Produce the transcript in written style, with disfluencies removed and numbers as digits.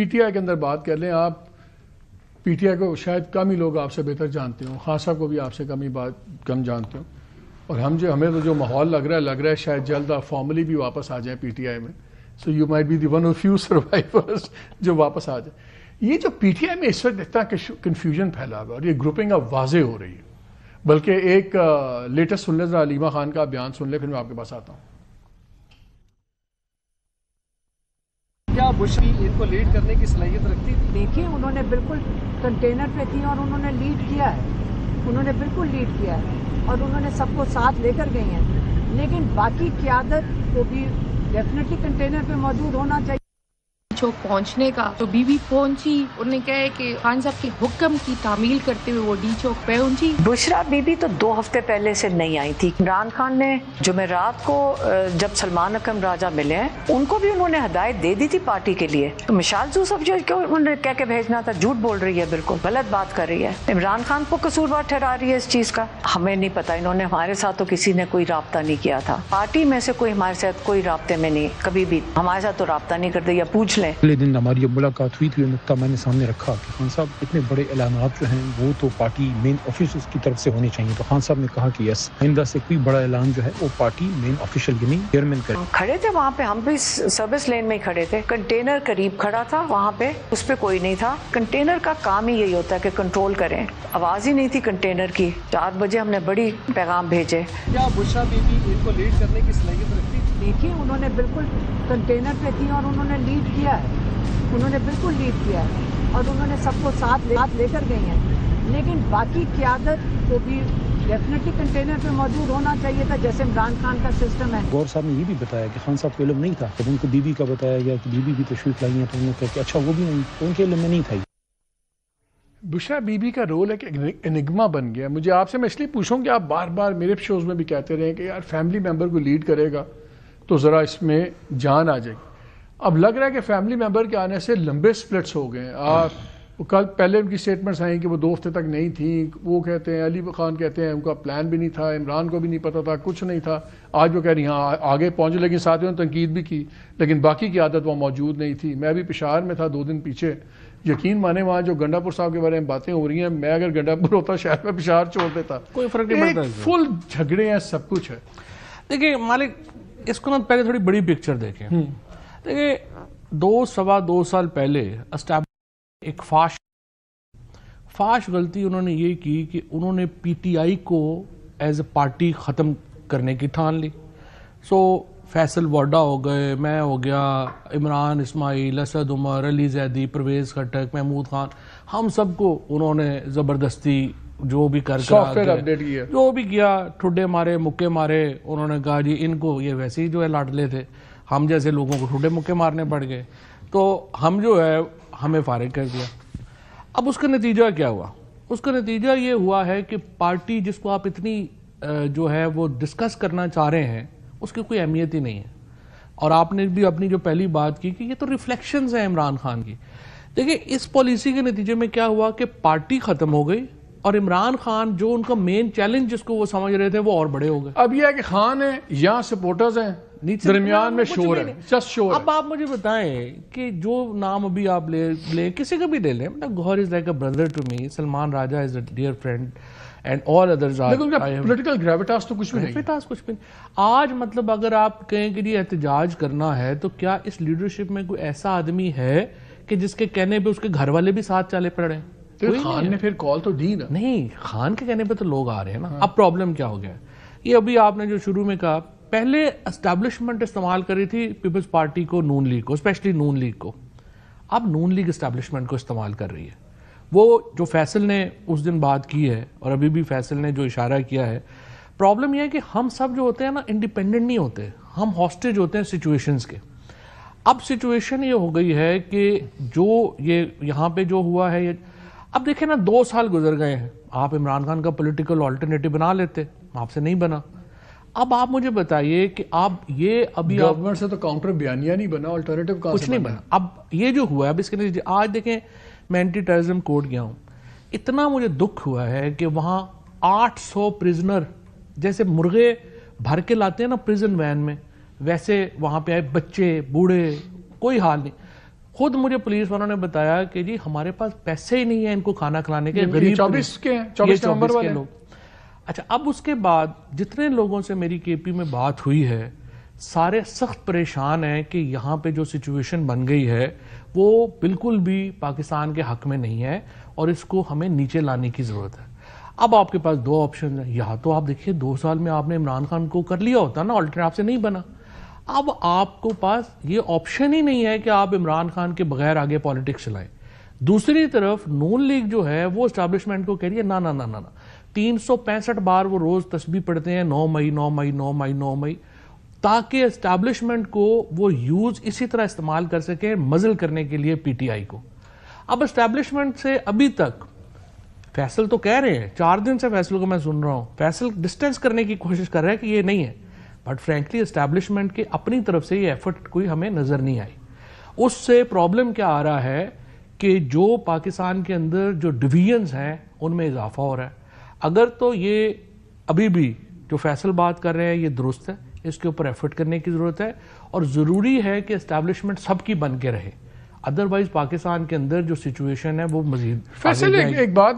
پی T آئی کے اندر بات کر لیں. آپ پی ٹی آئی کو شاید کم ہی لوگ آپ سے بہتر جانتے ہوں, خان صاحب کو بھی آپ سے کم جانتے ہوں, اور ہمیں تو جو ماحول لگ رہا ہے شاید جلد آپ فارملی بھی واپس آ جائیں پی ٹی آئی میں. So you might be the one of few survivors جو واپس آ جائیں. یہ جو پی ٹی آئی میں اس وقت اتنا کنفیوژن پھیلا ہوا اور یہ گروپنگ اب واضح ہو رہی ہے. بلکہ ایک لیٹسٹ سن لیں ذرا, علیمہ خان کا بیان سن لیں, پھر میں آپ کے پاس آتا ہوں. کیا بشری ان کو لیڈ کرنے کی صلاحیت رکھتی تھی؟ دیکھیں انہوں نے بالکل کنٹینر پہ تھی اور انہوں نے لیڈ کیا ہے, انہوں نے بالکل لیڈ کیا ہے اور انہوں نے سب کو ساتھ لے کر گئی ہیں. لیکن باقی قیادت کو بھی ڈیفینیٹلی کنٹینر پہ موجود ہونا چاہیے. چوک پہنچنے کا تو بی بی پہنچی, انہوں نے کہا کہ خان صاحب کے حکم کی تعمیل کرتے ہوئے وہ ڈی چوک پہنچی. بشرا بی بی تو 2 ہفتے پہلے سے نہیں آئی تھی. عمران خان نے جمعرات کو جب سلمان اکرم راجہ ملے ہیں ان کو بھی انہوں نے ہدایت دے دی تھی پارٹی کے لیے. تو مشال یوسف جو انہوں نے کہہ کے بھیجنا تھا, جھوٹ بول رہی ہے, بالکل غلط بات کر رہی ہے. عمران خان کو قصوروار ٹھہرا رہی ہے اس چیز کا. ہمیں نہیں پتا, انہوں نے ہمارے ساتھ تو کسی نے کوئی رابطہ نہیں کیا تھا. پارٹی میں سے کوئی ہمارے ساتھ کوئی رابطے میں نہیں, کبھی بھی ہمارے ساتھ تو رابطہ نہیں کرتے, یا پوچھ لیں. پہلے دن ہماری ملاقات ہوئی تھی, نقطہ میں نے سامنے رکھا کہ خان صاحب اتنے بڑے اعلانات جو ہیں وہ تو پارٹی مین آفیسرز کی طرف سے ہونے چاہیے. تو خان صاحب نے کہا کہ یس, آئندہ سے کوئی بڑا اعلان جو ہے وہ پارٹی مین آفیشل یعنی چیئرمین کرے. کھڑے تھے وہاں پہ, ہم بھی سروس لین میں ہی کھڑے تھے. کنٹینر قریب کھڑا تھا وہاں پہ, اس پہ کوئی نہیں تھا. کنٹینر کا کام ہی یہی ہوتا ہے کہ کنٹرول کریں. آواز ہی نہیں تھی کنٹینر کی. 4 بجے ہم نے بڑی پیغام بھیجے. کیا بشرا بی بی ان کو لیڈ کرنے کی صلاحیت رکھتی تھی؟ دیکھیں انہوں نے بالکل کنٹینر پہ تھی اور انہوں نے لیڈ کیا ہے, انہوں نے بالکل لیڈ کیا ہے اور انہوں نے سب کو ساتھ لے کر گئی ہیں. لیکن باقی قیادت کو بھی ڈیفینیٹلی کنٹینر پہ موجود ہونا چاہیے تھا, جیسے عمران خان کا سسٹم ہے. گور صاحب نے یہ بھی بتایا کہ خان صاحب کو علم نہیں تھا. جب ان کو بی بی کا بتایا گیا کہ بی بی بھی تشریف لائی ہیں تو انہوں نے کہا کہ اچھا وہ بھی نہیں, تو ان کے علم میں نہیں تھا. بشرا بی بی کا رول ایک انگما بن گیا. مجھے آپ سے میں اس لیے پوچھوں کہ آپ بار بار میرے شوز میں بھی کہتے رہے کہ یار فیملی ممبر کو لیڈ کرے گا تو ذرا اس میں جان آ جائے گی. اب لگ رہا ہے کہ فیملی ممبر کے آنے سے لمبے سپلٹس ہو گئے ہیں. آپ کل پہلے ان کی سٹیٹمنٹس آئیں کہ وہ 2 ہفتے تک نہیں تھیں. وہ کہتے ہیں, علی خان کہتے ہیں ان کا پلان بھی نہیں تھا, عمران کو بھی نہیں پتا تھا, کچھ نہیں تھا. آج وہ کہہ رہی ہاں آگے پہنچے, لیکن ساتھیوں نے تنقید بھی کی, لیکن باقی کی عادت وہ موجود نہیں تھی. میں بھی پشاور میں تھا 2 دن پیچھے, یقین مانے وہاں جو گنڈا پور صاحب کے بارے میں باتیں ہو رہی ہیں, میں اگر گنڈا پور ہوتا شہر میں پشاور چھوڑ دیتا, کوئی فرق نہیں پڑتا. فل جھگڑے ہیں, سب کچھ ہے. دیکھیں مالک, اس کو نا پہلے تھوڑی بڑی پکچر دیکھیں. دیکھیں 2 سال پہلے ایک فاش غلطی انہوں نے یہ کی کہ انہوں نے پی ٹی آئی کو ایز اے پارٹی ختم کرنے کی ٹھان لی. سو فیصل واڈا ہو گئے, میں ہو گیا, عمران اسماعیل, اسد عمر, علی زیدی, پرویز خٹک, محمود خان, ہم سب کو انہوں نے زبردستی جو بھی جو بھی کیا, ٹھڈے مارے, مکے مارے. انہوں نے کہا جی ان کو یہ ویسے ہی جو ہے لاڈلے تھے, ہم جیسے لوگوں کو ٹھڈے مکے مارنے پڑ گئے, تو ہم جو ہے ہمیں فارغ کر دیا. اب اس کا نتیجہ کیا ہوا؟ اس کا نتیجہ یہ ہوا ہے کہ پارٹی جس کو آپ اتنی جو ہے وہ ڈسکس کرنا چاہ رہے ہیں اس کی کوئی اہمیت ہی نہیں ہے. اور آپ نے بھی اپنی جو پہلی بات کی کہ یہ تو ریفلیکشنز ہیں عمران خان کی. دیکھیں اس پالیسی کے نتیجے میں کیا ہوا کہ پارٹی ختم ہو گئی اور عمران خان جو ان کا مین چیلنج جس کو وہ سمجھ رہے تھے وہ اور بڑے ہو گئے. اب یہ ہے کہ خان ہے یا سپورٹرز ہیں, درمیان میں شور ہے, جسٹ شور. اب آپ مجھے بتائیں کہ جو نام ابھی آپ لے کسی کا بھی لے لیں, Gohar is like a brother to me, Salman Raja is a dear friend and all others are. Political gravitas تو کچھ بھی نہیں. آج مطلب اگر آپ کہیں کہ یہ احتجاج کرنا ہے تو کیا اس لیڈرشپ میں کوئی ایسا آدمی ہے کہ جس کے کہنے پہ اس کے گھر والے بھی ساتھ چلے پڑے ہیں؟ خان نے پھر کال تو دی نا. نہیں, خان کے کہنے پہ تو لوگ آ رہے ہیں نا. اب پرابلم کیا ہو گیا, یہ ابھی آپ نے جو شروع میں کہا, پہلے اسٹیبلشمنٹ استعمال کری تھی پیپلز پارٹی کو, نون لیگ کو, اسپیشلی نون لیگ کو. اب نون لیگ اسٹیبلشمنٹ کو استعمال کر رہی ہے. وہ جو فیصل نے اس دن بات کی ہے اور ابھی بھی فیصل نے جو اشارہ کیا ہے, پرابلم یہ ہے کہ ہم سب جو ہوتے ہیں نا انڈیپینڈنٹ نہیں ہوتے, ہم ہاسٹیج ہوتے ہیں سچویشنز کے. اب سچویشن یہ ہو گئی ہے کہ جو یہ یہاں پہ جو ہوا ہے, اب دیکھیں نا 2 سال گزر گئے ہیں, آپ عمران خان کا پولیٹیکل آلٹرنیٹو بنا لیتے, آپ سے نہیں بنا. اب آپ مجھے بتائیے کہ آپ یہ ابھی گورنمنٹ سے تو کاؤنٹر بیانیہ نہیں بنا, آلٹرنیٹو کچھ نہیں بنا. اب یہ جو ہوا ہے, اب اس کے نتیجے آج دیکھیں, میں اینٹی ٹیررزم کورٹ گیا ہوں, اتنا مجھے دکھ ہوا ہے کہ وہاں 800 پرزنر جیسے مرغے بھر کے لاتے ہیں نا پرزن وین میں, ویسے وہاں پہ آئے بچے, بوڑھے, کوئی حال نہیں. خود مجھے پولیس والوں نے بتایا کہ جی ہمارے پاس پیسے ہی نہیں ہیں ان کو کھانا کھلانے کے. غریب 24 کے ہیں, 24 نومبر والے لوگ. اچھا, اب اس کے بعد جتنے لوگوں سے میری کے پی میں بات ہوئی ہے سارے سخت پریشان ہیں کہ یہاں پہ جو سچویشن بن گئی ہے وہ بالکل بھی پاکستان کے حق میں نہیں ہے اور اس کو ہمیں نیچے لانے کی ضرورت ہے. اب آپ کے پاس دو آپشن ہیں, یا تو آپ دیکھیے 2 سال میں آپ نے عمران خان کو کر لیا ہوتا نا, آلٹرنیٹ آپ سے نہیں بنا. اب آپ کو پاس یہ آپشن ہی نہیں ہے کہ آپ عمران خان کے بغیر آگے پالیٹکس چلائیں. دوسری طرف نون لیگ جو ہے وہ اسٹیبلشمنٹ کو کہہ رہی ہے نا نا نا نا 365 بار وہ روز تسبیح پڑھتے ہیں 9 مئی 9 مئی 9 مئی 9 مئی, تاکہ اسٹیبلشمنٹ کو وہ یوز اسی طرح استعمال کر سکیں مزل کرنے کے لیے پی ٹی آئی کو. اب اسٹیبلشمنٹ سے ابھی تک فیصل تو کہہ رہے ہیں, 4 دن سے فیصل کو میں سن رہا ہوں, فیصل ڈسٹینس کرنے کی کوشش کر رہا ہے کہ یہ نہیں ہے, بٹ فرینکلی اسٹیبلشمنٹ کے اپنی طرف سے یہ ایفرٹ کوئی ہمیں نظر نہیں آئی. اس سے پرابلم کیا آ رہا ہے کہ جو پاکستان کے اندر جو ڈویژنز ہیں ان میں اضافہ ہو رہا ہے. اگر تو یہ ابھی بھی جو فیصل بات کر رہے ہیں یہ درست ہے, اس کے اوپر ایفرٹ کرنے کی ضرورت ہے, اور ضروری ہے کہ اسٹیبلشمنٹ سب کی بن کے رہے, ادروائز پاکستان کے اندر جو سچویشن ہے وہ مزید فیصل ایک بات